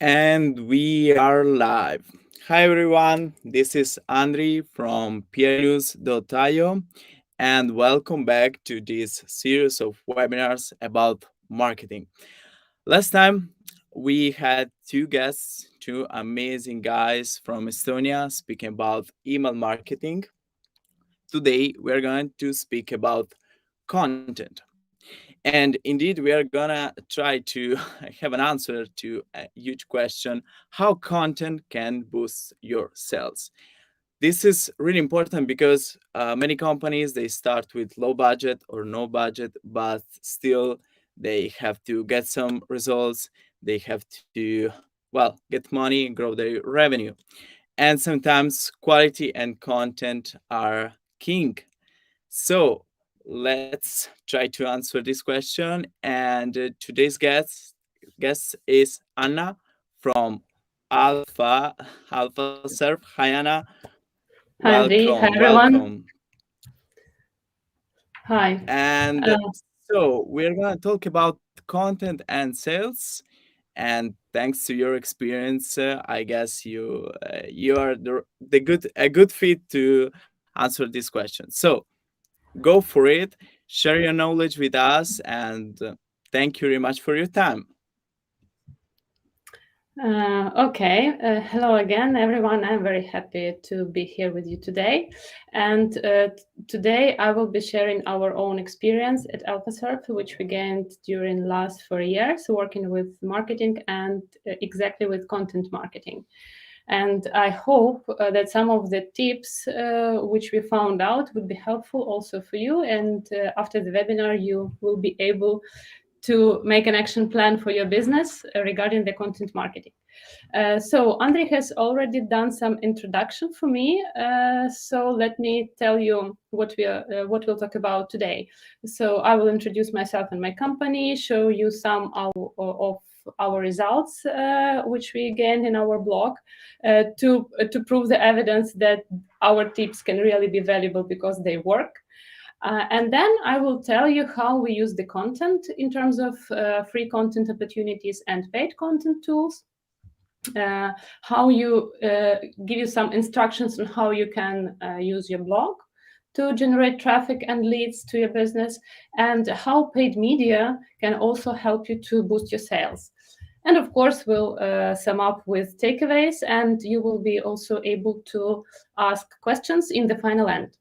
And we are live. Hi everyone, this is Andri from PRNEWS.io and welcome back to this series of webinars about marketing. Last time we had two guests, two amazing guys from Estonia speaking about email marketing. Today we're going to speak about content. And indeed, we are gonna try to have an answer to a huge question: how content can boost your sales. This is really important because many companies they start with low budget or no budget, but still they have to get some results. They have to get money, grow their revenue, and sometimes quality and content are king. So let's try to answer this question. And today's guest is Anna from Alpha Surf. Hi Anna, Hi, Andy. Hi, everyone. welcome. Hi. And Uh, so we're gonna talk about content and sales. And thanks to your experience, I guess you are the good a good fit to answer this question. So go for it, share your knowledge with us, and thank you very much for your time. okay. Hello again, everyone. I'm very happy to be here with you today. And today I will be sharing our own experience at AlphaSurf, which we gained during last 4 years working with marketing and exactly with content marketing. And I hope that some of the tips which we found out would be helpful also for you. And after the webinar, you will be able to make an action plan for your business regarding the content marketing. So Andre has already done some introduction for me. So let me tell you what we'll talk about today. So I will introduce myself and my company, show you some of our results which we gained in our blog to prove the evidence that our tips can really be valuable because they work. And then I will tell you how we use the content in terms of free content opportunities and paid content tools. How you give you some instructions on how you can use your blog to generate traffic and leads to your business, and how paid media can also help you to boost your sales. And of course, we'll sum up with takeaways, and you will be also able to ask questions in the final end.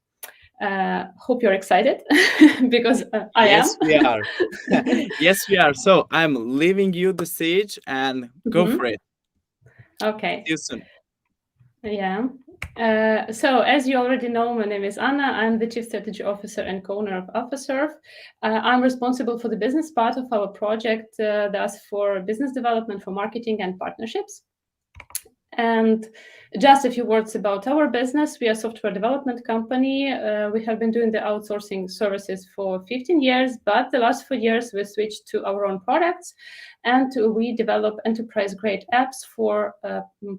Hope you're excited because I am. Yes, we are. Yes, we are. So I'm leaving you the stage and go for Mhm. it. See Okay. you soon. Yeah. So, as you already know, my name is Anna. I'm the Chief Strategy Officer and co-owner of AlphaSurf. I'm responsible for the business part of our project, thus for business development, for marketing and partnerships. And just a few words about our business. We are a software development company. We have been doing the outsourcing services for 15 years, but the last 4 years we switched to our own products, and we develop enterprise-grade apps for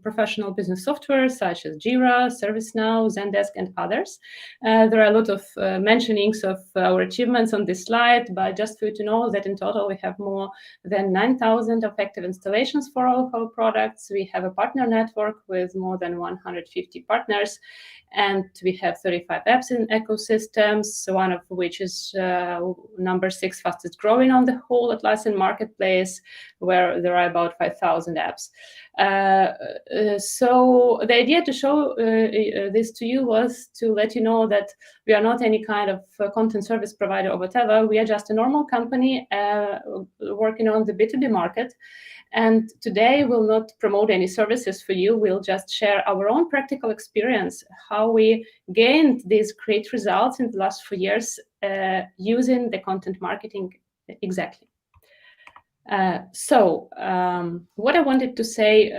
professional business software such as Jira, ServiceNow, Zendesk, and others. There are a lot of mentionings of our achievements on this slide, but just for you to know that in total we have more than 9,000 effective installations for all of our products. We have a partner network with more than 150 partners, and we have 35 apps in ecosystems, one of which is number 6 fastest growing on the whole Atlassian marketplace, where there are about 5,000 apps. So the idea to show this to you was to let you know that we are not any kind of content service provider or whatever. We are just a normal company working on the B2B market. And today we'll not promote any services for you. We'll just share our own practical experience, how we gained these great results in the last 4 years using the content marketing exactly. What I wanted to say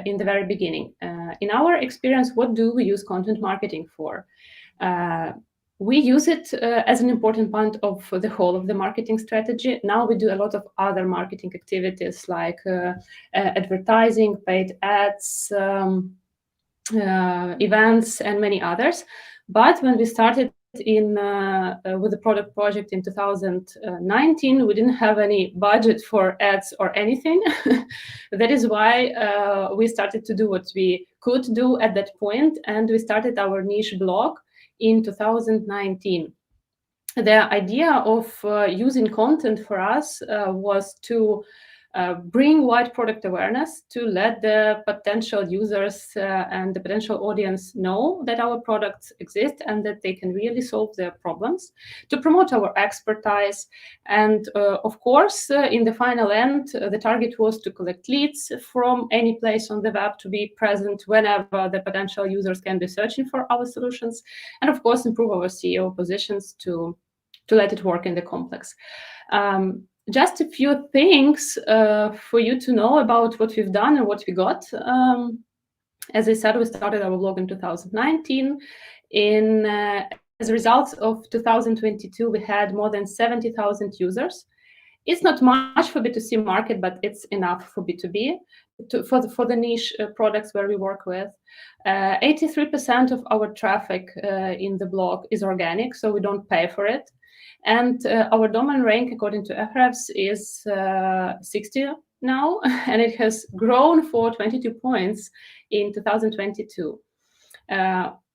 in the very beginning, in our experience, what do we use content marketing for? We use it as an important part of the whole of the marketing strategy. Now we do a lot of other marketing activities like advertising, paid ads, events, and many others. But when we started in with the product project in 2019, we didn't have any budget for ads or anything. That is why we started to do what we could do at that point, and we started our niche blog in 2019. The idea of using content for us was to bring wide product awareness, to let the potential users and the potential audience know that our products exist and that they can really solve their problems, to promote our expertise. And of course, in the final end, the target was to collect leads from any place on the web, to be present whenever the potential users can be searching for our solutions, and of course, improve our SEO positions to let it work in the complex. Just a few things for you to know about what we've done and what we got. As I said, we started our blog in 2019. As a result of 2022, we had more than 70,000 users. It's not much for B2C market, but it's enough for B2B, for the niche products where we work with. 83% of our traffic in the blog is organic, so we don't pay for it. And our domain rank, according to Ahrefs, is 60 now, and it has grown for 22 points in 2022.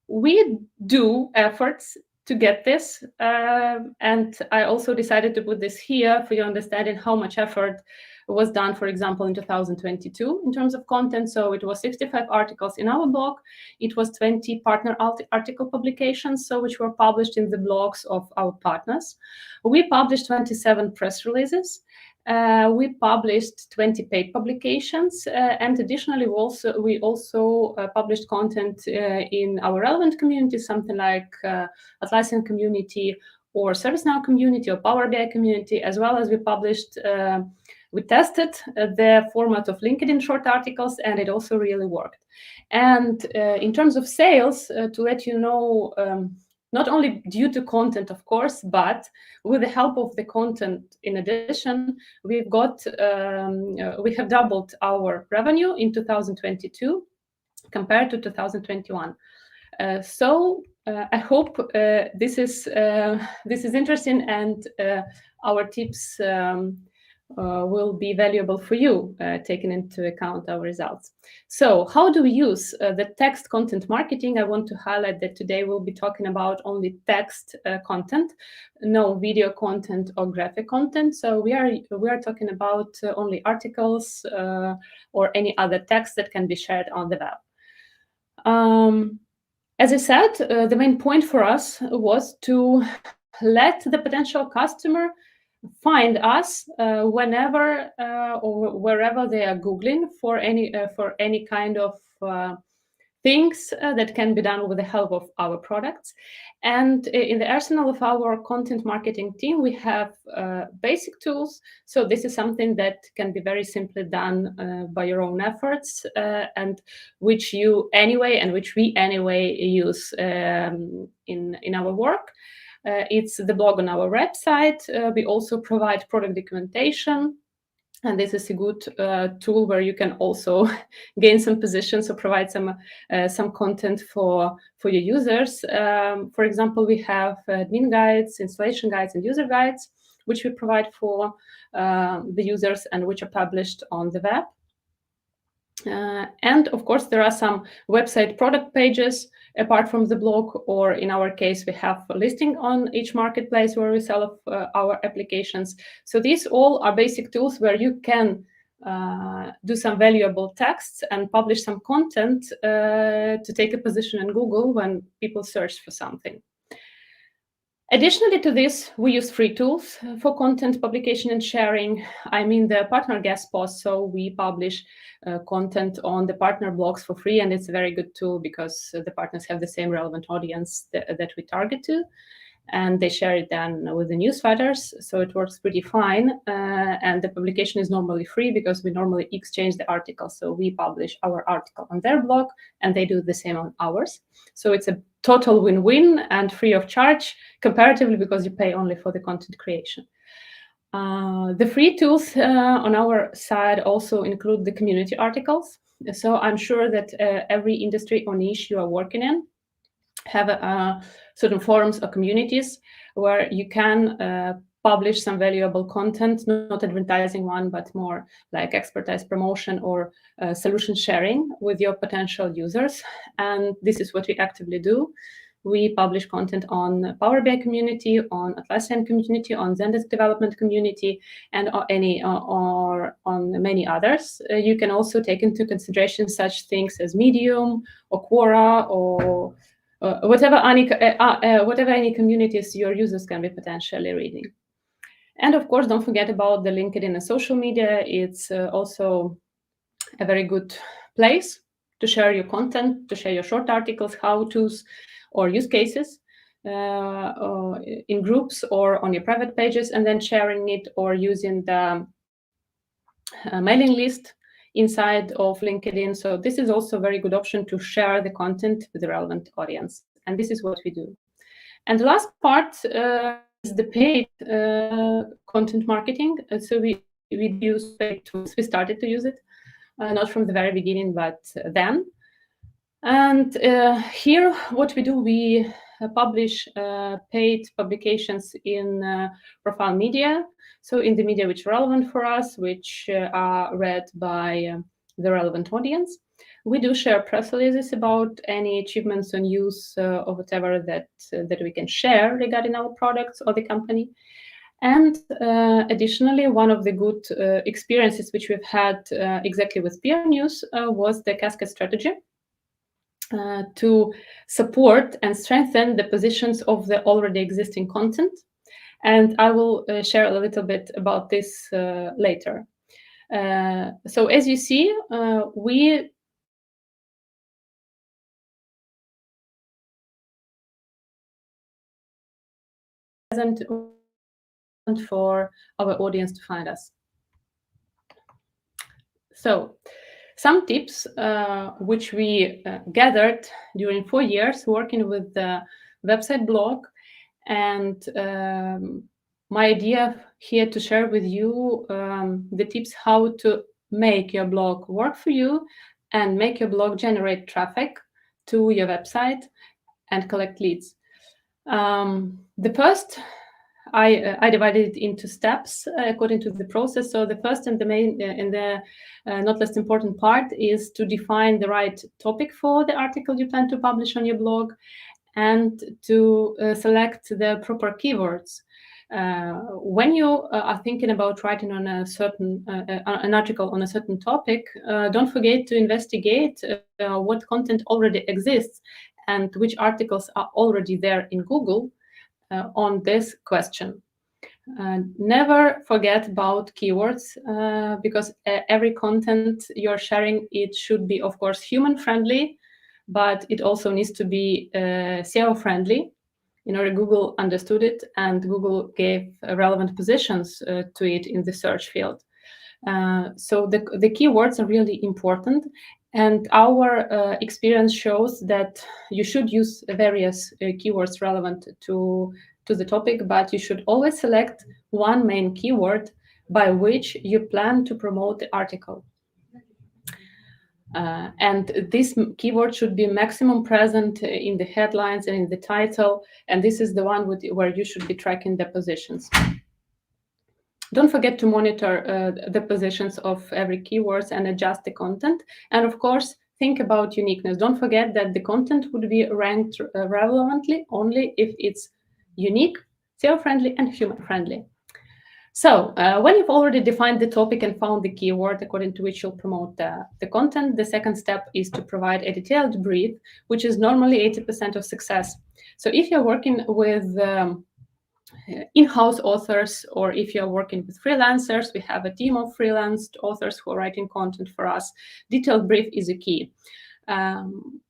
We do efforts to get this, and I also decided to put this here for your understanding how much effort was done, for example, in 2022 in terms of content. So it was 65 articles in our blog. It was 20 partner article publications, so which were published in the blogs of our partners. We published 27 press releases. We published 20 paid publications, and additionally, we also published content in our relevant community, something like Atlassian community or ServiceNow community or Power BI community, as well as we tested the format of LinkedIn short articles, and it also really worked. And in terms of sales, to let you know, not only due to content, of course, but with the help of the content, in addition, we have doubled our revenue in 2022 compared to 2021. So I hope this is interesting, and our tips will be valuable for you, taking into account our results. So how do we use the text content marketing? I want to highlight that today we'll be talking about only text content, no video content or graphic content. So we are talking about only articles or any other text that can be shared on the web. As I said, the main point for us was to let the potential customer find us whenever or wherever they are Googling for any kind of things that can be done with the help of our products. And in the arsenal of our content marketing team, we have basic tools. So this is something that can be very simply done by your own efforts, and which we anyway use in our work. It's the blog on our website. We also provide product documentation, and this is a good tool where you can also gain some positions or provide some content for your users. For example, we have admin guides, installation guides, and user guides, which we provide for the users and which are published on the web. And of course, there are some website product pages apart from the blog, or in our case, we have a listing on each marketplace where we sell our applications. So these all are basic tools where you can do some valuable texts and publish some content to take a position in Google when people search for something. Additionally to this, we use free tools for content publication and sharing. I mean the partner guest posts. So we publish content on the partner blogs for free, and it's a very good tool because the partners have the same relevant audience that we target to, and they share it then with the newsletters. So it works pretty fine, and the publication is normally free because we normally exchange the articles. So we publish our article on their blog, and they do the same on ours. So it's a total win-win and free of charge comparatively, because you pay only for the content creation. The free tools on our side also include the community articles. So I'm sure that every industry or niche you are working in have certain forums or communities where you can publish some valuable content, not advertising one, but more like expertise promotion or solution sharing with your potential users. And this is what we actively do. We publish content on Power BI community, on Atlassian community, on Zendesk development community, and or on many others. You can also take into consideration such things as Medium or Quora or whatever any communities your users can be potentially reading. And of course, don't forget about the LinkedIn and social media. It's also a very good place to share your content, to share your short articles, how-tos, or use cases in groups or on your private pages, and then sharing it or using the mailing list inside of LinkedIn. So this is also a very good option to share the content with the relevant audience. And this is what we do. And the last part is the paid content marketing. So we use paid tools. We started to use it, not from the very beginning, but then. And here, what we do, we publish paid publications in profile media. So in the media which are relevant for us, which are read by the relevant audience. We do share press releases about any achievements or news or whatever that we can share regarding our products or the company. And additionally, one of the good experiences which we've had exactly with peer news was the cascade strategy to support and strengthen the positions of the already existing content. And I will share a little bit about this later. So as you see, we present for our audience to find us. So some tips which we gathered during 4 years working with the website blog, and my idea here to share with you the tips how to make your blog work for you and make your blog generate traffic to your website and collect leads. The first, I divided it into steps according to the process. So the first and the main and the not less important part is to define the right topic for the article you plan to publish on your blog, and to select the proper keywords. When you are thinking about writing on a certain an article on a certain topic, don't forget to investigate what content already exists and which articles are already there in Google on this question. Never forget about keywords because every content you're sharing, it should be, of course, human friendly, but it also needs to be SEO friendly in order Google understood it and Google gave relevant positions to it in the search field. So the keywords are really important, and our experience shows that you should use various keywords relevant to the topic, but you should always select one main keyword by which you plan to promote the article. And this keyword should be maximum present in the headlines and in the title, and this is the one where you should be tracking the positions. Don't forget to monitor the positions of every keywords and adjust the content. And of course, think about uniqueness. Don't forget that the content would be ranked relevantly only if it's unique, SEO-friendly, and human-friendly. So when you've already defined the topic and found the keyword according to which you'll promote the content, the second step is to provide a detailed brief, which is normally 80% of success. So if you're working with in-house authors, or if you're working with freelancers, we have a team of freelance authors who are writing content for us. Detailed brief is a key.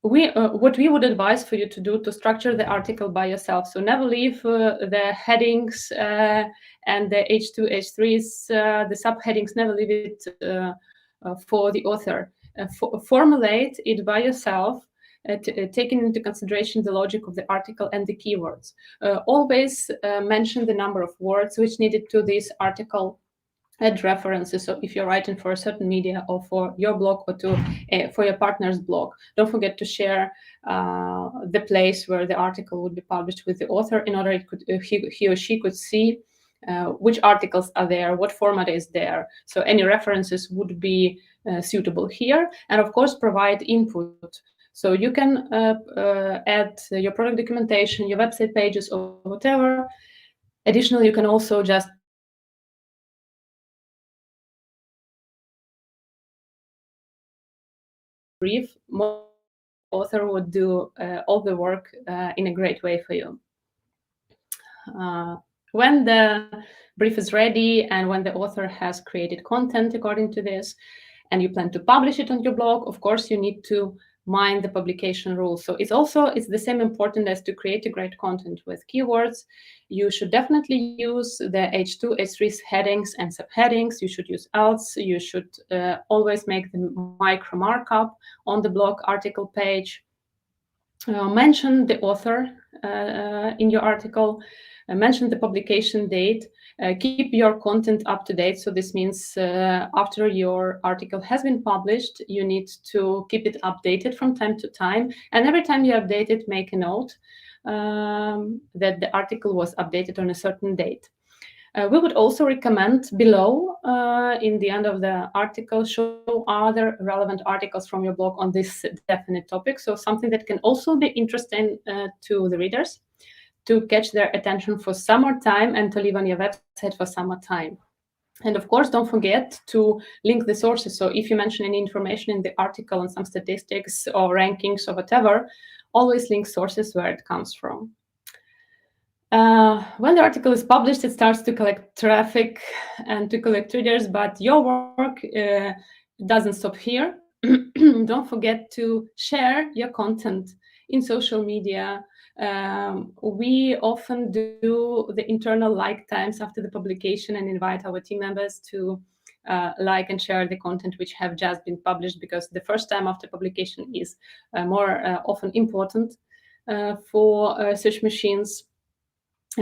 What we would advise for you to do to structure the article by yourself. So never leave the headings and the H2, H3s, the subheadings, never leave it for the author. Formulate it by yourself, taking into consideration the logic of the article and the keywords. Always mention the number of words which needed to this article add references. So if you're writing for a certain media or for your blog or for your partner's blog, don't forget to share the place where the article would be published with the author, in order he or she could see which articles are there, what format is there. So any references would be suitable here. And of course, provide input. So you can add your product documentation, your website pages, or whatever. Additionally, you can also just brief. Most of the time, the author would do all the work in a great way for you. When the brief is ready and when the author has created content according to this, and you plan to publish it on your blog, of course, you need to mind the publication rules. So it's the same important as to create a great content with keywords. You should definitely use the H2, H3 headings and subheadings. You should use else. You should always make the micro markup on the blog article page. Mention the author in your article, mention the publication date, keep your content up to date. So this means after your article has been published, you need to keep it updated from time to time. And every time you update it, make a note that the article was updated on a certain date. We would also recommend below, in the end of the article, show other relevant articles from your blog on this definite topic. So something that can also be interesting to the readers, to catch their attention for some more time and to live on your website for some more time. And of course, don't forget to link the sources. So if you mention any information in the article and some statistics or rankings or whatever, always link sources where it comes from. When the article is published, it starts to collect traffic and to collect readers, but your work doesn't stop here. Don't forget to share your content in social media. We often do the internal like times after the publication and invite our team members to like and share the content which have just been published, because the first time after publication is more often important for search machines.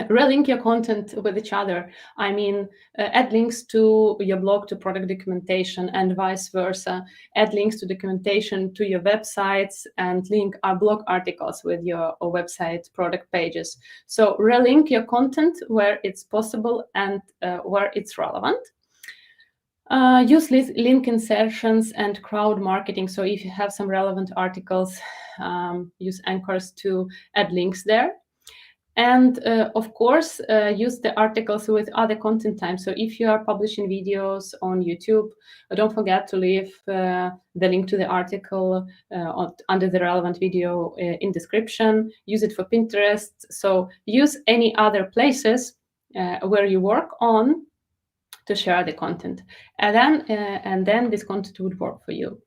Relink your content with each other. I mean, add links to your blog to product documentation and vice versa. Add links to documentation to your websites and link our blog articles with your website product pages. So relink your content where it's possible and where it's relevant. Use link insertions and crowd marketing. So if you have some relevant articles, use anchors to add links there. And of course, use the articles with other content types. So if you are publishing videos on YouTube, don't forget to leave the link to the article under the relevant video in description. Use it for Pinterest. So use any other places where you work on to share the content. And then this content would work for you.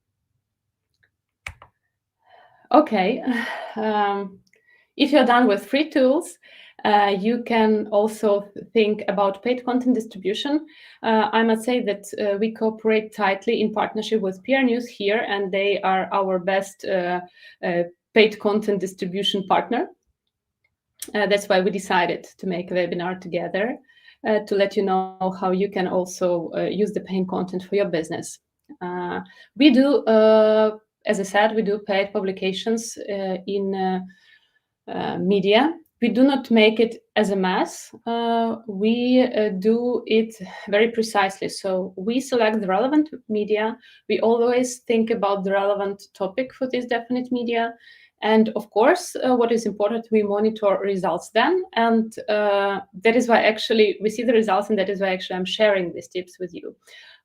Okay. If you're done with free tools, you can also think about paid content distribution. I must say that we cooperate tightly in partnership with PRNEWS here, and they are our best paid content distribution partner. That's why we decided to make a webinar together to let you know how you can also use the paid content for your business. We do, as I said, we do paid publications in media. We do not make it as a mass. We do it very precisely. So we select the relevant media. We always think about the relevant topic for this definite media. And of course, what is important, we monitor results then. And that is why actually we see the results, and that is why actually I'm sharing these tips with you.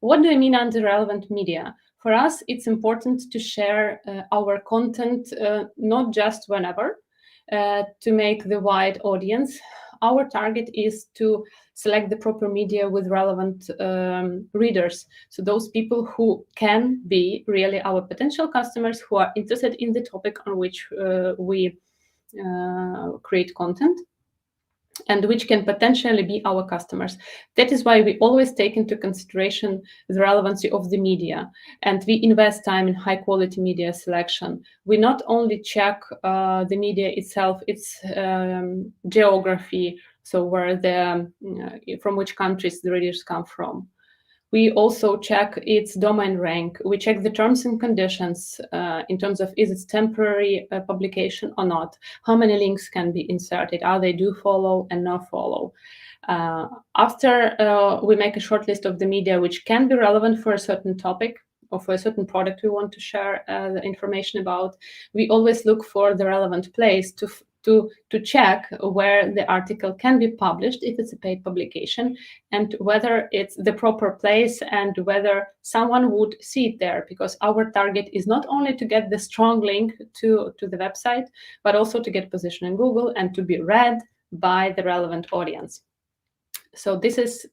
What do I mean under relevant media? For us, it's important to share our content not just whenever, to make the wide audience. Our target is to select the proper media with relevant readers. So those people who can be really our potential customers, who are interested in the topic on which we create content, and which can potentially be our customers. That is why we always take into consideration the relevancy of the media, and we invest time in high quality media selection. We not only check the media itself, its geography, so where from which countries the readers come from. We also check its domain rank. We check the terms and conditions in terms of is it temporary publication or not, how many links can be inserted, are they do follow and no follow. After we make a short list of the media which can be relevant for a certain topic or for a certain product we want to share the information about, we always look for the relevant place to check where the article can be published if it's a paid publication, and whether it's the proper place and whether someone would see it there, because our target is not only to get the strong link to the website, but also to get position in Google and to be read by the relevant audience. So these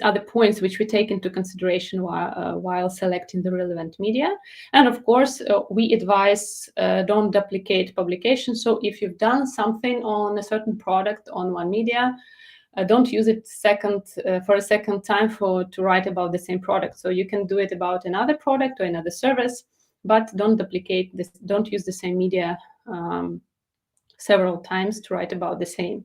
are the points which we take into consideration while selecting the relevant media. And of course, we advise don't duplicate publication. So if you've done something on a certain product on one media, don't use it for a second time to write about the same product. So you can do it about another product or another service, but don't duplicate this. Don't use the same media several times to write about the same.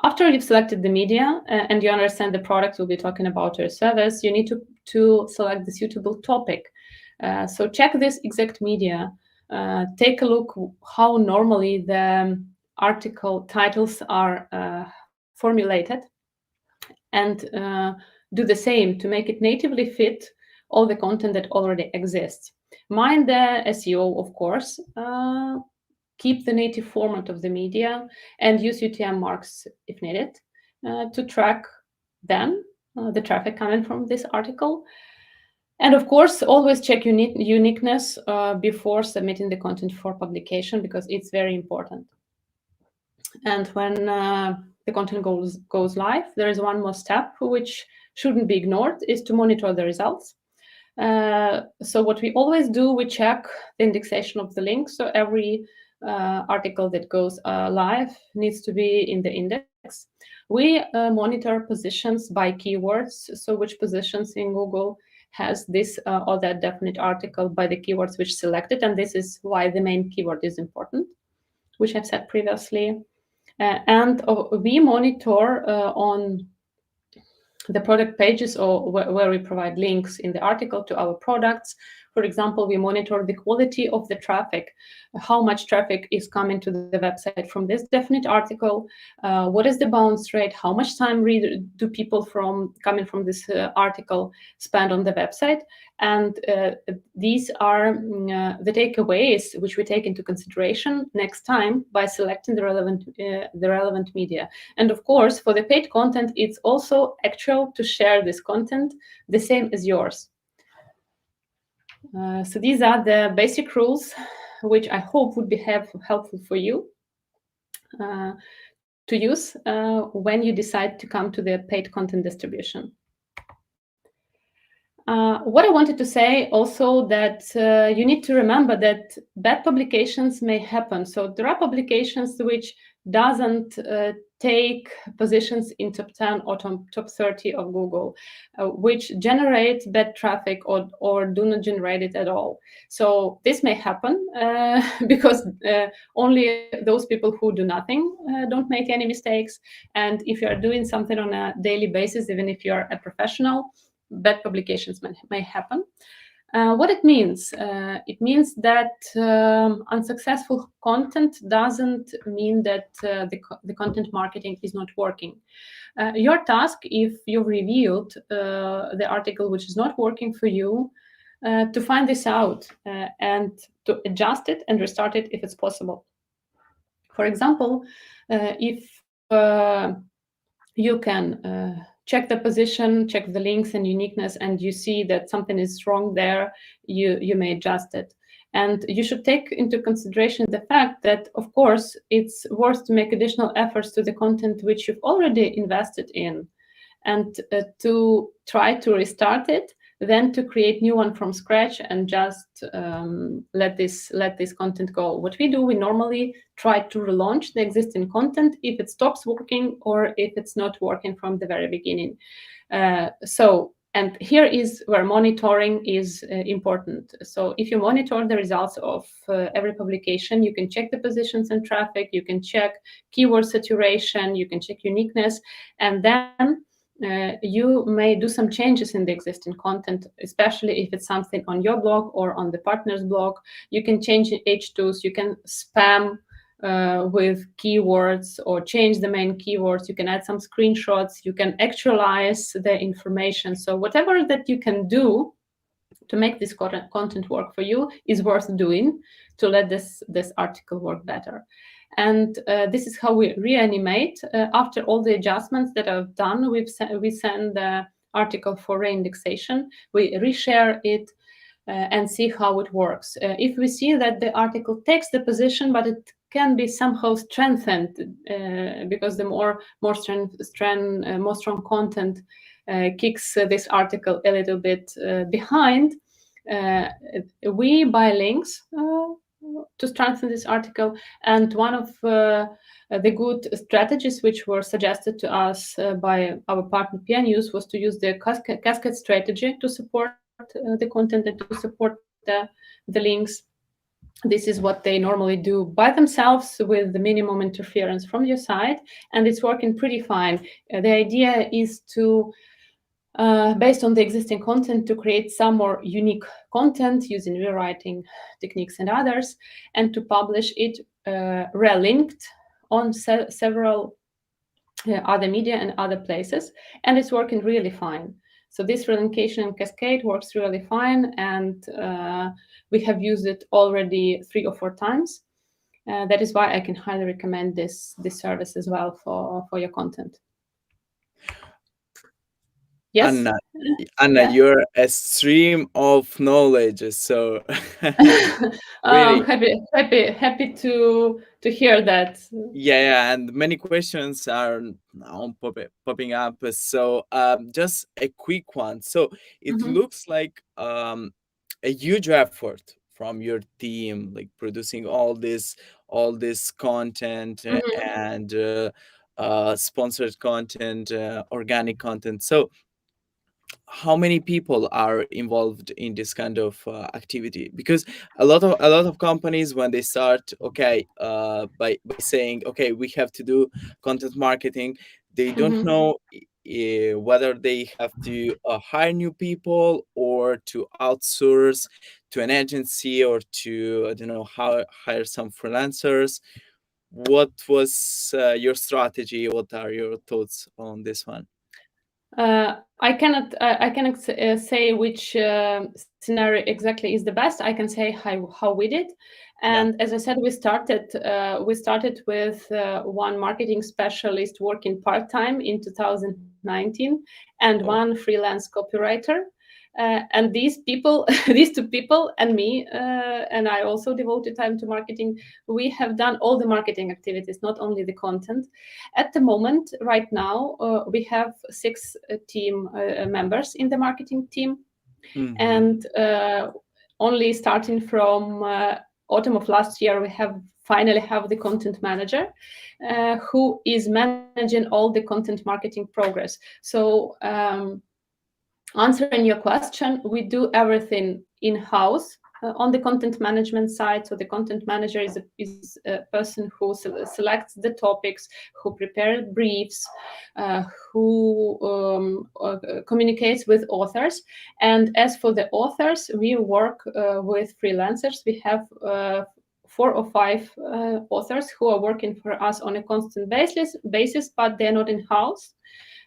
After you've selected the media and you understand the product we'll be talking about or service, you need to select the suitable topic. So check this exact media. Take a look how normally the article titles are formulated, and do the same to make it natively fit all the content that already exists. Mind the SEO, of course. Keep the native format of the media and use UTM marks if needed to track them, the traffic coming from this article. And of course, always check uniqueness before submitting the content for publication, because it's very important. And when the content goes live, there is one more step which shouldn't be ignored, is to monitor the results. So what we always do, we check the indexation of the link. So every article that goes live needs to be in the index. We monitor positions by keywords, so which positions in Google has this or that definite article by the keywords which selected, and this is why the main keyword is important, which I've said previously. And we monitor on the product pages or where we provide links in the article to our products. For example, we monitor the quality of the traffic, how much traffic is coming to the website from this definite article, what is the bounce rate, how much time do people coming from this article spend on the website. And these are the takeaways which we take into consideration next time by selecting the relevant media. And of course, for the paid content, it's also actual to share this content the same as yours. So these are the basic rules, which I hope would be helpful for you to use when you decide to come to the paid content distribution. What I wanted to say also that you need to remember that bad publications may happen. So there are publications which doesn't take positions in top 10 or top 30 of Google, which generate bad traffic or do not generate it at all. So this may happen because only those people who do nothing don't make any mistakes. And if you are doing something on a daily basis, even if you are a professional, bad publications may happen. What it means? It means that unsuccessful content doesn't mean that the content marketing is not working. Your task, if you've reviewed the article which is not working for you, to find this out and to adjust it and restart it if it's possible. For example, if you can check the position, check the links and uniqueness, and you see that something is wrong there, you may adjust it. And you should take into consideration the fact that, of course, it's worth to make additional efforts to the content which you've already invested in, and to try to restart it, then to create new one from scratch and just let this content go. What we do, we normally try to relaunch the existing content if it stops working or if it's not working from the very beginning. And here is where monitoring is important. So if you monitor the results of every publication, you can check the positions and traffic, you can check keyword saturation, you can check uniqueness, and then you may do some changes in the existing content, especially if it's something on your blog or on the partner's blog. You can change H2s, you can spam with keywords or change the main keywords. You can add some screenshots, you can actualize the information. So whatever that you can do to make this content work for you is worth doing to let this article work better. And this is how we reanimate. After all the adjustments that I've done, we send the article for reindexation. We reshare it and see how it works. If we see that the article takes the position, but it can be somehow strengthened because the more strong content kicks this article a little bit behind, we buy links to strengthen this article. And one of the good strategies which were suggested to us by our partner PRNEWS was to use the cascade strategy to support the content and to support the links. This is what they normally do by themselves with the minimum interference from your side, and it's working pretty fine. The idea is to based on the existing content, to create some more unique content using rewriting techniques and others, and to publish it relinked on several other media and other places, and it's working really fine. So this relincation and cascade works really fine, and we have used it already 3 or 4 times. That is why I can highly recommend this service as well for your content. Yes. Anna, Anna, Yeah. you're a stream of knowledge. So I'm really, happy to hear that. yeah, and many questions are now popping up. So just a quick one. So it Mhm. looks like a huge effort from your team, like producing all this content Mhm. and sponsored content, organic content. So how many people are involved in this kind of activity? Because a lot of companies, when they start, okay, by saying, okay, we have to do content marketing, they don't Mhm. know whether they have to hire new people or to outsource to an agency or to, I don't know, how hire some freelancers. What was your strategy? What are your thoughts on this one? I cannot say which scenario exactly is the best. I can say how we did. Yeah. And as I said, we started with one marketing specialist working part time in 2019, and Oh. one freelance copywriter. And these people, these two people, and me, and I also devoted time to marketing. We have done all the marketing activities, not only the content. At the moment, right now, we have 6 team members in the marketing team, Hmm. and only starting from autumn of last year, we have finally have the content manager who is managing all the content marketing progress. So answering your question, we do everything in house on the content management side. So the content manager is a person who selects the topics, who prepares briefs, who communicates with authors. And as for the authors, we work with freelancers. We have 4 or 5 authors who are working for us on a constant basis, but they're not in house.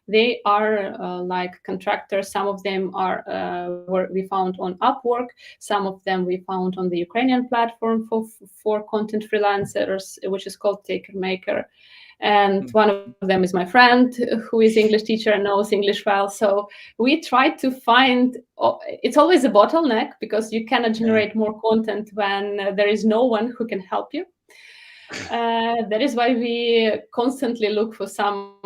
They are like contractors. Some of them were we found on Upwork. Some of them we found on the Ukrainian platform for content freelancers, which is called Taker Maker. And one of them is my friend who is English teacher and knows English well. So we try to find. It's always a bottleneck because you cannot Yeah. generate more content when there is no one who can help you. That is why we constantly look for some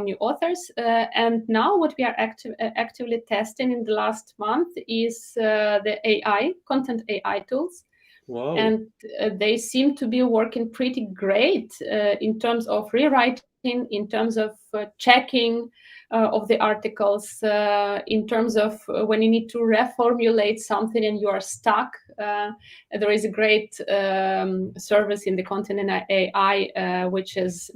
new authors. And now what we are actively testing in the last month is the AI content AI tools, Wow. and they seem to be working pretty great in terms of rewriting, in terms of checking of the articles in terms of when you need to reformulate something and you are stuck. There is a great service in the content and AI which is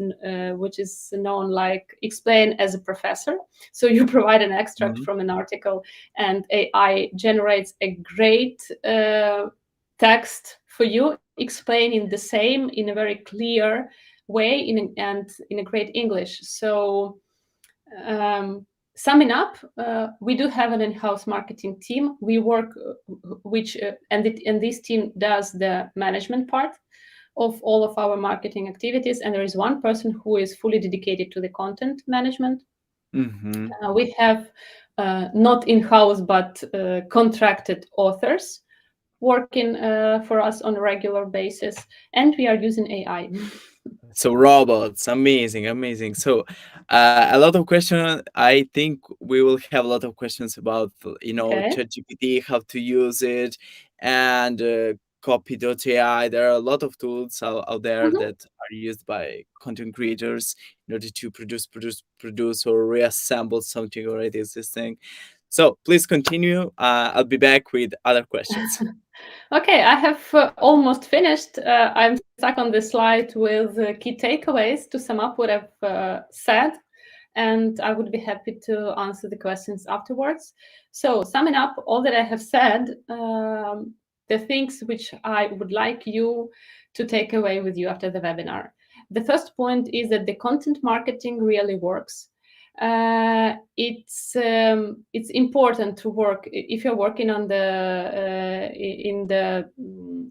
known like Explain as a Professor. So you provide an extract Mhm. from an article, and AI generates a great text for you, explaining the same in a very clear way and in a great English. So summing up, we do have an in-house marketing team. We work, and this team does the management part of all of our marketing activities. And there is one person who is fully dedicated to the content management. Mhm. We have not in-house but contracted authors working for us on a regular basis, and we are using AI. So robots, amazing, amazing. So a lot of questions. I think we will have a lot of questions about Okay. ChatGPT, how to use it, and copy.ai. There are a lot of tools out there Mhm. that are used by content creators in order to produce or reassemble something already existing. So please continue. I'll be back with other questions. Okay, I have almost finished. I'm stuck on the slide with key takeaways to sum up what I've said, and I would be happy to answer the questions afterwards. So, summing up all that I have said, the things which I would like you to take away with you after the webinar. The first point is that the content marketing really works. It's important to work if you're working on in the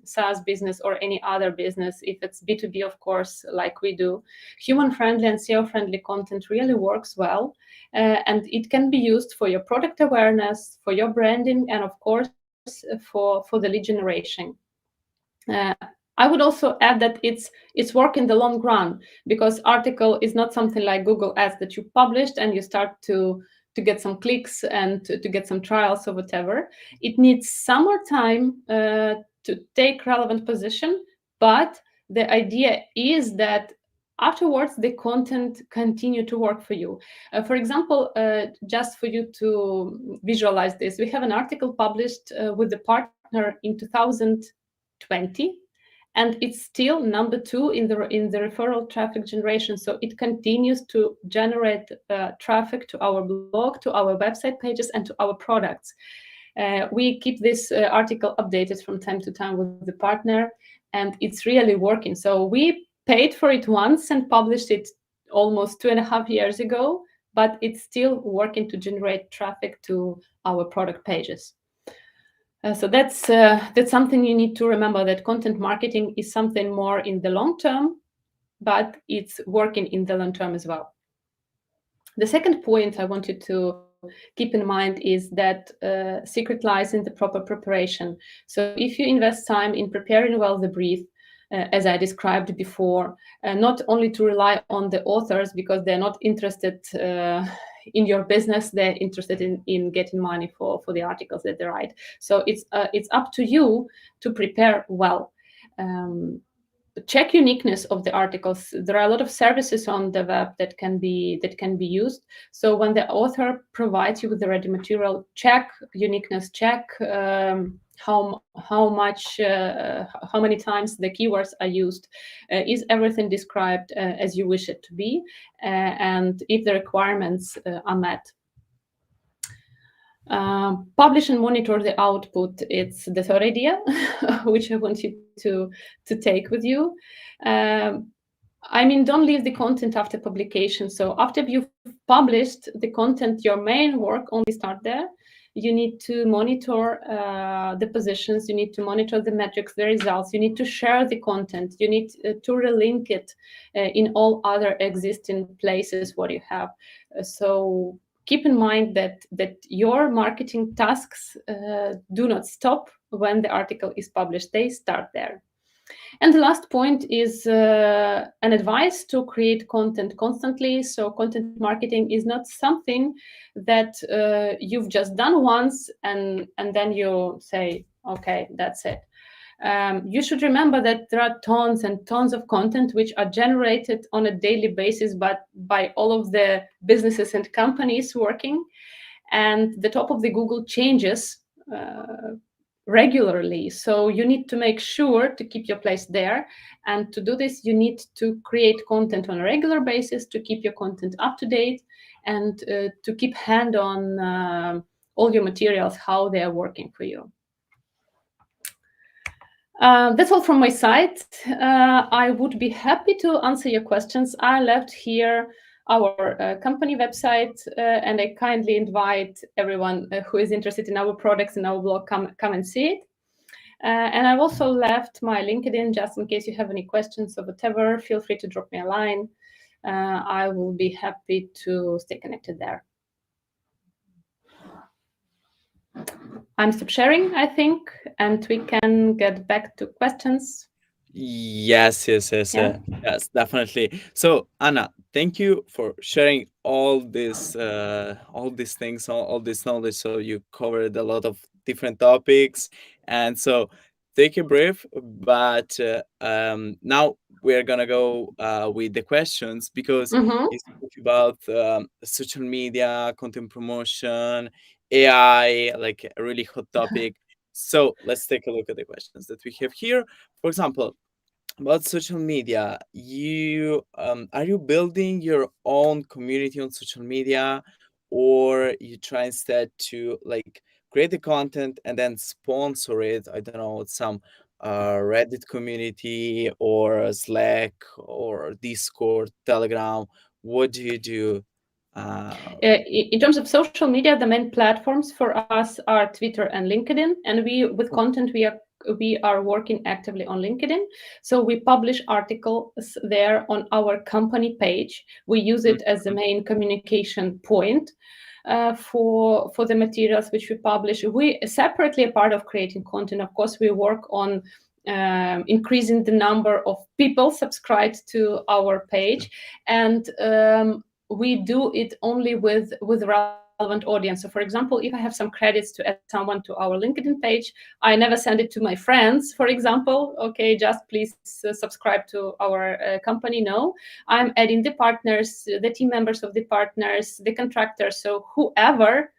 SaaS business or any other business. If it's B2B, of course, like we do, human friendly and SEO friendly content really works well, and it can be used for your product awareness, for your branding, and of course for the lead generation. Uh, I would also add that it's work in the long run, because article is not something like Google Ads that you published and you start to get some clicks and to get some trials or whatever. It needs some more time to take relevant position, but the idea is that afterwards the content continue to work for you. For example, just for you to visualize this, we have an article published with the partner in 2020, and it's still number 2 in the referral traffic generation. So it continues to generate traffic to our blog, to our website pages, and to our products. We keep this article updated from time to time with the partner, and it's really working. So we paid for it once and published it almost 2.5 years ago, but it's still working to generate traffic to our product pages. So that's something you need to remember, that content marketing is something more in the long term, but it's working in the long term as well. The second point I want you to keep in mind is that secret lies in the proper preparation. So if you invest time in preparing well the brief, as I described before, not only to rely on the authors because they're not interested in your business, they're interested in getting money for the articles that they write. So it's up to you to prepare well. Check uniqueness of the articles. There are a lot of services on the web that can be used. So when the author provides you with the ready material, check uniqueness, check how many times the keywords are used. Is everything described as you wish it to be, and if the requirements are met. Publish and monitor the output. It's the third idea, which I want you to take with you. I mean, don't leave the content after publication. So after you've published the content, your main work only start there. You need to monitor the positions. You need to monitor the metrics, the results. You need to share the content. You need to relink it in all other existing places what you have. So keep in mind that your marketing tasks do not stop when the article is published. They start there. And the last point is an advice to create content constantly. So content marketing is not something that you've just done once and then you say, okay, that's it. You should remember that there are tons and tons of content which are generated on a daily basis, but by all of the businesses and companies working. And the top of the Google changes regularly. So you need to make sure to keep your place there. And to do this, you need to create content on a regular basis to keep your content up to date and to keep hand on all your materials, how they are working for you. That's all from my side. I would be happy to answer your questions. I left here our company website, and I kindly invite everyone who is interested in our products and our blog come and see it. And I've also left my LinkedIn just in case you have any questions or whatever. Feel free to drop me a line. I will be happy to stay connected there. I'm stop sharing, I think, and we can get back to questions. Yes, yes, yes, Yeah. yes, definitely. So, Anna, thank you for sharing all these things, all this knowledge. So you covered a lot of different topics, and so take a breath. But now we're gonna go with the questions because Mm-hmm. you spoke about social media, content promotion, AI, like a really hot topic. So let's take a look at the questions that we have here. For example, about social media, you are you building your own community on social media, or you try instead to like create the content and then sponsor it? I don't know, some Reddit community or a Slack or Discord, Telegram. What do you do? In terms of social media, the main platforms for us are Twitter and LinkedIn, and we with content we are working actively on LinkedIn. So we publish articles there on our company page. We use it as the main communication point for the materials which we publish. We separately a part of creating content. Of course, we work on increasing the number of people subscribed to our page, and we do it only with relevant audience. So for example, if I have some credits to add someone to our LinkedIn page, I never send it to my friends, for example, okay, just please subscribe to our company. No, I'm adding the partners, the team members of the partners, the contractors, so whoever,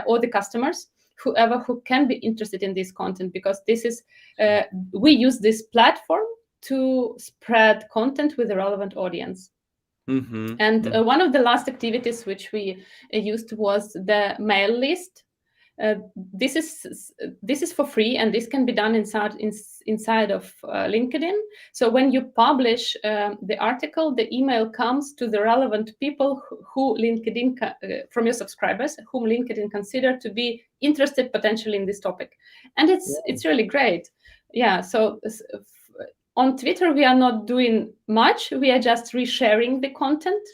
or the customers, whoever who can be interested in this content, because this is we use this platform to spread content with a relevant audience. Mm-hmm. And one of the last activities which we used was the mail list. This is for free, and this can be done inside of LinkedIn. So when you publish the article, the email comes to the relevant people who LinkedIn from your subscribers, whom LinkedIn consider to be interested potentially in this topic, and it's really great. Yeah. So on Twitter, we are not doing much. We are just resharing the content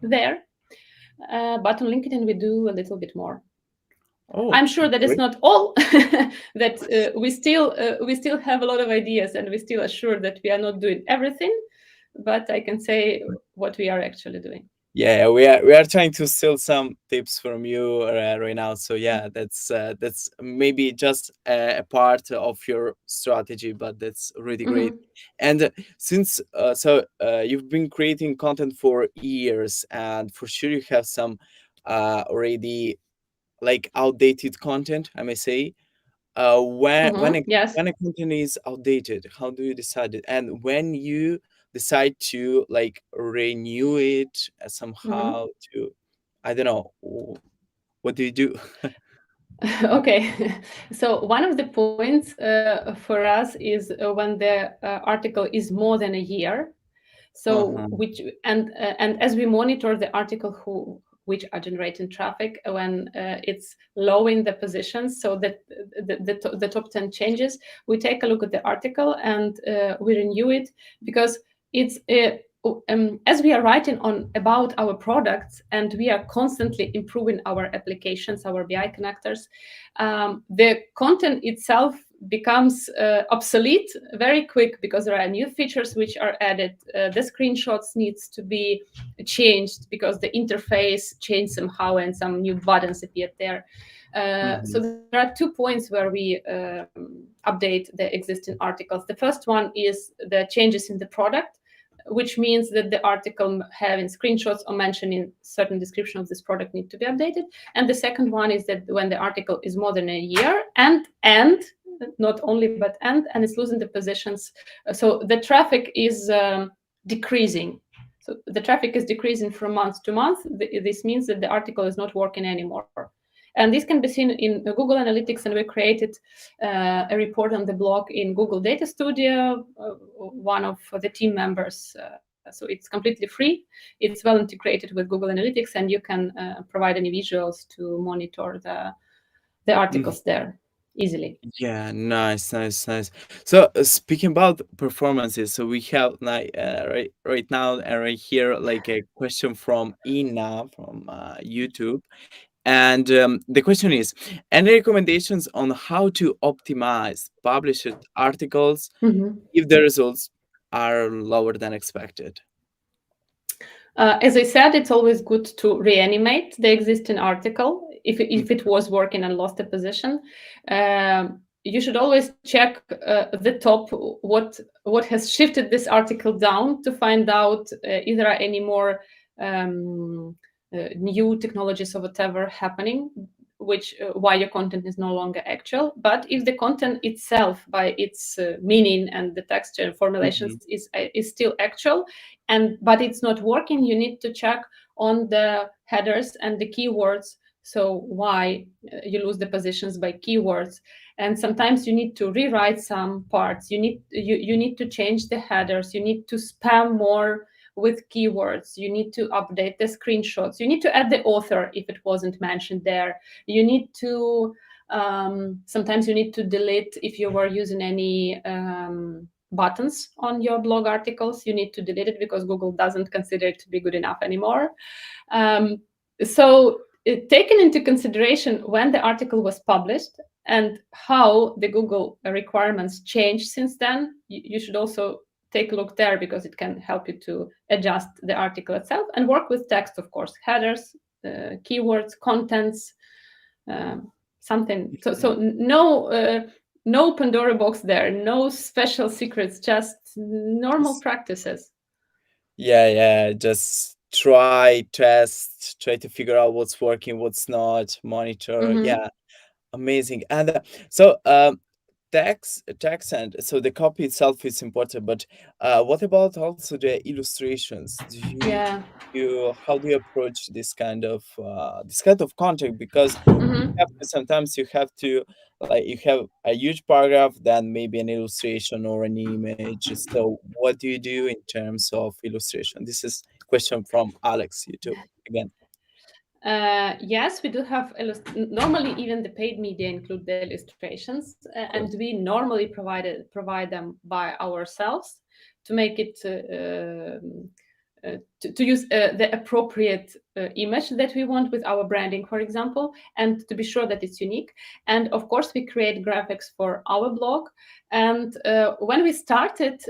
there. But on LinkedIn, we do a little bit more. Oh, I'm sure that it's great. not all. That we still have a lot of ideas, and we still are sure that we are not doing everything. But I can say what we are actually doing. Yeah, we are trying to steal some tips from you right now. So yeah, that's maybe just a part of your strategy, but that's really great. Mm-hmm. And since you've been creating content for years, and for sure you have some already like outdated content, I may say. When Mm-hmm. Yes. when a content is outdated, how do you decide it? And when you decide to like renew it Mm-hmm. somehow to, I don't know, what do you do? Okay. So one of the points for us is when the article is more than a year. So Uh-huh. which and as we monitor the article which are generating traffic when it's low in the positions, so that the top 10 changes, we take a look at the article and we renew it, because it's as we are writing on about our products and we are constantly improving our applications, our BI connectors, the content itself becomes obsolete very quick, because there are new features which are added. The screenshots needs to be changed because the interface changed somehow and some new buttons appeared there. Mhm. So there are 2 points where we update the existing articles. The first one is the changes in the product, which means that the article having screenshots or mentioning certain description of this product need to be updated. And the second one is that when the article is more than a year and not only but and it's losing the positions, so the traffic is decreasing. So the traffic is decreasing from month to month. This means that the article is not working anymore. And this can be seen in Google Analytics, and we created a report on the blog in Google Data Studio, one of the team members. So it's completely free. It's well integrated with Google Analytics, and you can provide any visuals to monitor the Mhm. articles there easily. Yeah, nice, nice, nice. So speaking about performances, so we have like right now and right here like a question from Ina from YouTube, and the question is: any recommendations on how to optimize published articles Mhm. if the results are lower than expected? As I said, it's always good to reanimate the existing article if it was working and lost a position. You should always check the top what has shifted this article down to find out if there are any more um, new technologies or whatever happening, which why your content is no longer actual. But if the content itself, by its meaning and the texture and formulations, Mhm. is still actual, and but it's not working, you need to check on the headers and the keywords. So why you lose the positions by keywords, and sometimes you need to rewrite some parts. You need to change the headers. You need to spam more with keywords. You need to update the screenshots. You need to add the author if it wasn't mentioned there. You need to sometimes you need to delete if you were using any buttons on your blog articles. You need to delete it because Google doesn't consider it to be good enough anymore. So taken into consideration when the article was published and how the Google requirements changed since then, you should also take a look there because it can help you to adjust the article itself and work with text, of course, headers, keywords, contents, something. So no Pandora box there, no special secrets, just normal practices. Yeah, yeah, just try, test, try to figure out what's working, what's not, monitor. Mm-hmm. Yeah, amazing. And so text and so the copy itself is important, but what about also the illustrations? Do Yeah. you how do you approach this kind of content? Because Mm-hmm. sometimes you have to like you have a huge paragraph, then maybe an illustration or an image. So what do you do in terms of illustration? This is question from Alex YouTube again. Yes, we do have normally even the paid media include the illustrations, Of and course. we normally provide them by ourselves to make it to use the appropriate image that we want with our branding, for example, and to be sure that it's unique. And of course, we create graphics for our blog. And when we started,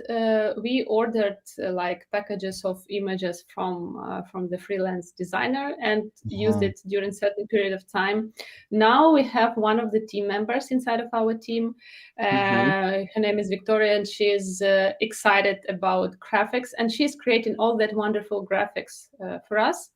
we ordered like packages of images from the freelance designer and used Uh-huh. it during certain period of time. Now we have one of the team members inside of our team. Hmm. Her name is Victoria, and she's excited about graphics, and she's creating all that wonderful graphics for us.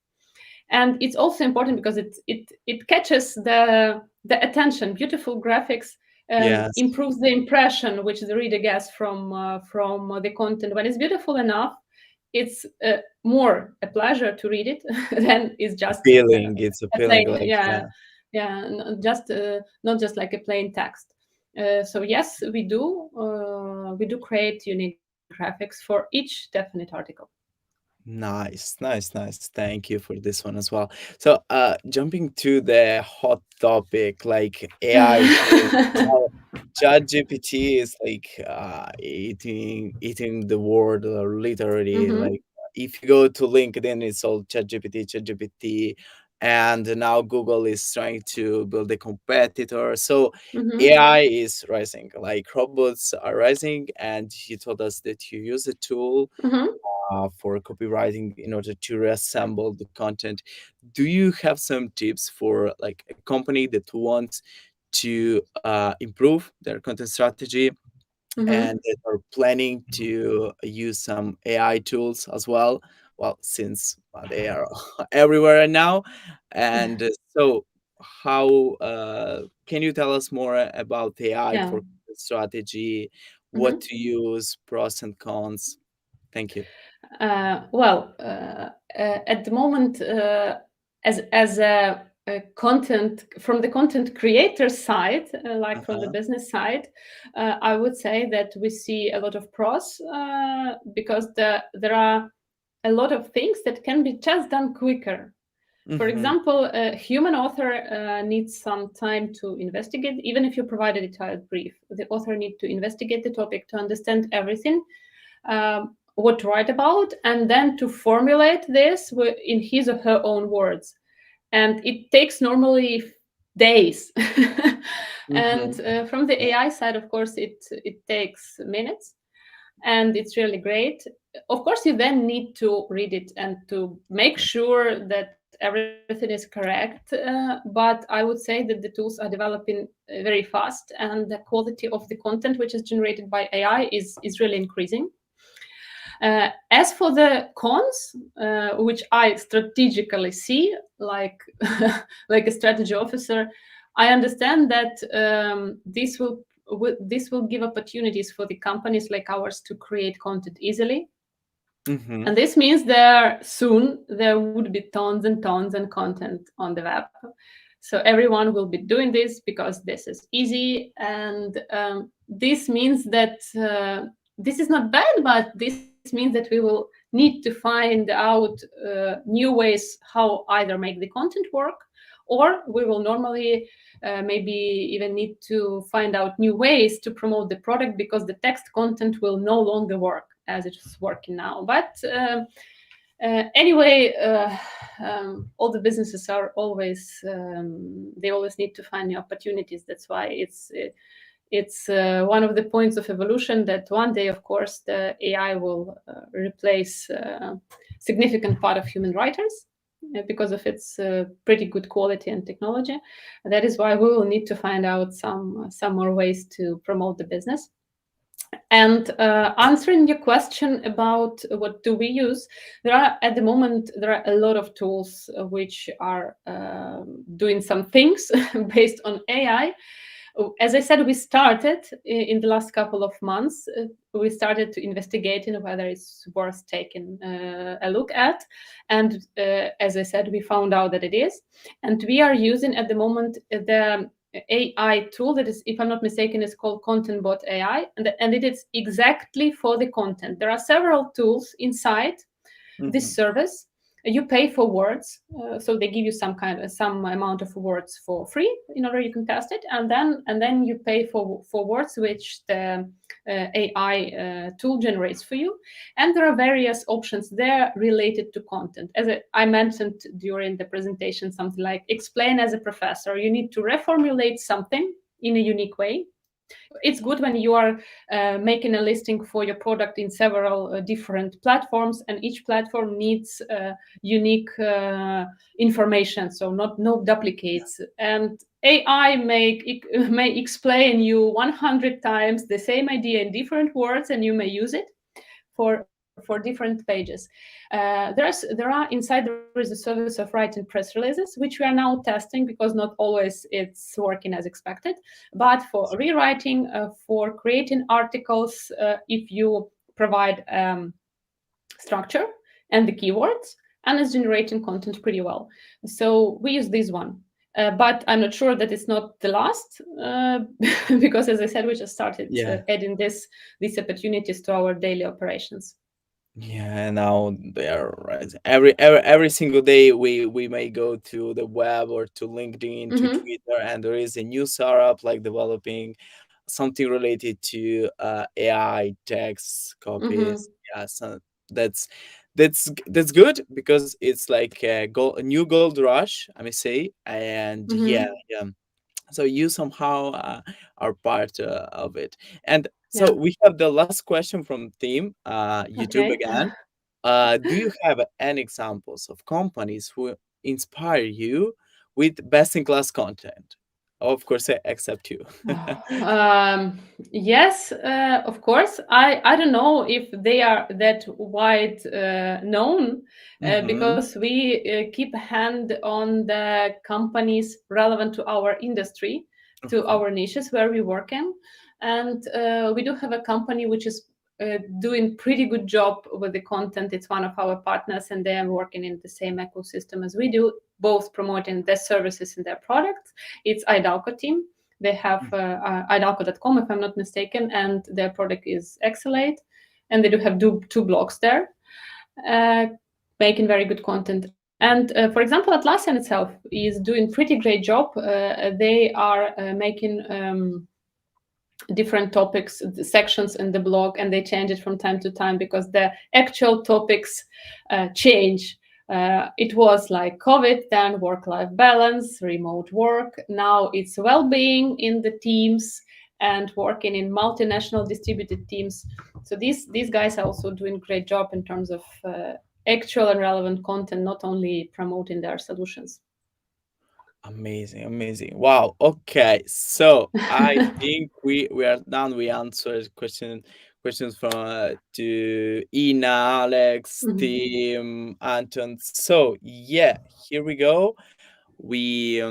And it's also important because it catches the attention. Beautiful graphics Yes, improves the impression which the reader gets from the content. When it's beautiful enough, it's more a pleasure to read it than it's just appealing. It's a appealing. plain, Like yeah, yeah. yeah, just not just like a plain text. So yes, we do create unique graphics for each definite article. Nice, nice, nice. Thank you for this one as well. So, jumping to the hot topic, like AI tools, how ChatGPT is like eating the world literally. Hmm. Like, if you go to LinkedIn, it's all ChatGPT, ChatGPT, and now Google is trying to build a competitor. So, Hmm. AI is rising, like robots are rising, and you told us that you use a tool Hmm. for copywriting in order to reassemble the content. Do you have some tips for like a company that wants to improve their content strategy Mm-hmm. and that are planning to use some AI tools as well? Well, since they are everywhere now, and so how can you tell us more about AI Yeah. for strategy, what Mm-hmm. to use, pros and cons? Thank you. Well, at the moment, as a content from the content creator side, like from the Uh-huh. business side, I would say that we see a lot of pros because there are a lot of things that can be just done quicker. For Mm-hmm. example, a human author needs some time to investigate. Even if you provide a detailed brief, the author needs to investigate the topic to understand everything, what to write about, and then to formulate this in his or her own words. And it takes normally days. And Mm-hmm. from the Yeah. AI side, of course, it takes minutes, and it's really great. Of course, you then need to read it and to make sure that everything is correct. But I would say that the tools are developing very fast, and the quality of the content which is generated by AI is really increasing. As for the cons, which I strategically see, like like a strategy officer, I understand that this will give opportunities for the companies like ours to create content easily, Mm-hmm. and this means there would be tons and tons and content on the web. So everyone will be doing this because this is easy, and this means that this is not bad, but this means that we will need to find out new ways how either make the content work, or we will normally maybe even need to find out new ways to promote the product because the text content will no longer work as it is working now. But anyway, all the businesses are always they always need to find new opportunities. That's why it's one of the points of evolution that one day, of course, the AI will replace significant part of human writers because of its pretty good quality and technology. That is why we will need to find out some more ways to promote the business. And answering your question about what do we use, there are at the moment there are a lot of tools which are doing some things based on AI. As I said, we started in the last couple of months. We started to investigate in whether it's worth taking a look at, and as I said, we found out that it is, and we are using at the moment the AI tool that is, if I'm not mistaken, is called Content Bot AI, and it is exactly for the content. There are several tools inside Mm-hmm. this service. You pay for words, so they give you some amount of words for free in order you can test it, and then you pay for words which the AI tool generates for you. And there are various options there related to content. As I mentioned during the presentation, something like explain as a professor. You need to reformulate something in a unique way. It's good when you are making a listing for your product in several different platforms, and each platform needs unique information, so not no duplicates. And AI may explain you 100 times the same idea in different words, and you may use it for different pages. There are inside there is a service of writing press releases, which we are now testing because not always it's working as expected. But for rewriting, for creating articles, if you provide structure and the keywords, and it's generating content pretty well. So we use this one. But I'm not sure that it's not the last, because as I said, we just started Yeah. adding these opportunities to our daily operations. Yeah, now they are right. Every single day we may go to the web or to LinkedIn, to Mm-hmm. Twitter, and there is a new startup like developing something related to AI text Mm-hmm. copies. Yeah, so that's that's good because it's like a new gold rush, I may say. And yeah, Mm-hmm. yeah. So you somehow are part of it. And so Yeah. we have the last question from team YouTube Okay. again. Do you have any examples of companies who inspire you with best-in-class content? Of course, except you. Yes, of course. I don't know if they are that wide known Mm-hmm. because we keep a hand on the companies relevant to our industry, to Okay. our niches where we work in, and we do have a company which is doing pretty good job with the content. It's one of our partners, and they are working in the same ecosystem as we do, both promoting their services and their products. It's Idalco team. They have idalco.com, if I'm not mistaken, and their product is Excelate. And they do have two blogs there, uh, making very good content. And for example, Atlassian itself is doing pretty great job. They are making different topics, sections in the blog, and they change it from time to time because the actual topics change. It was like COVID, then work-life balance, remote work. Now it's well-being in the teams and working in multinational distributed teams. So these guys are also doing great job in terms of actual and relevant content, not only promoting their solutions. Amazing, amazing. Wow. Okay. So I think we are done. We answered questions from to Ina, Alex, Mhm. Tim, Anton. So yeah, here we go. We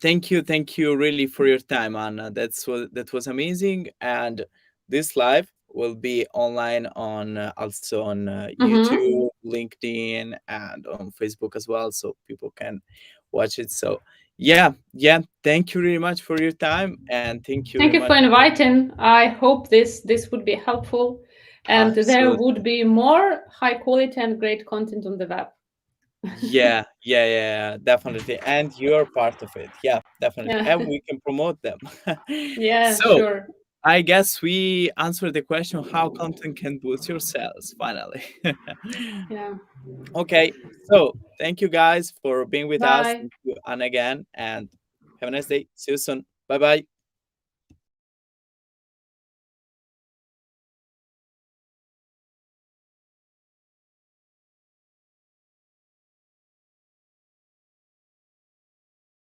thank you really for your time, Anna. That was amazing. And this live will be online on also on Mhm. YouTube, LinkedIn, and on Facebook as well, so people can watch it. So yeah, yeah. Thank you very much for your time, and thank you Thank very you much for for inviting. I hope this would be helpful, and there would absolutely. be more high quality and great content on the web. Yeah, yeah, yeah, definitely. And you're part of it. Yeah, definitely. Yeah, And we can promote them. yeah, So sure. I guess we answered the question how content can boost your sales finally. Yeah. Okay, so thank you guys for being with us. Bye. Thank you, Anna, again, and have a nice day. See you soon. Bye bye.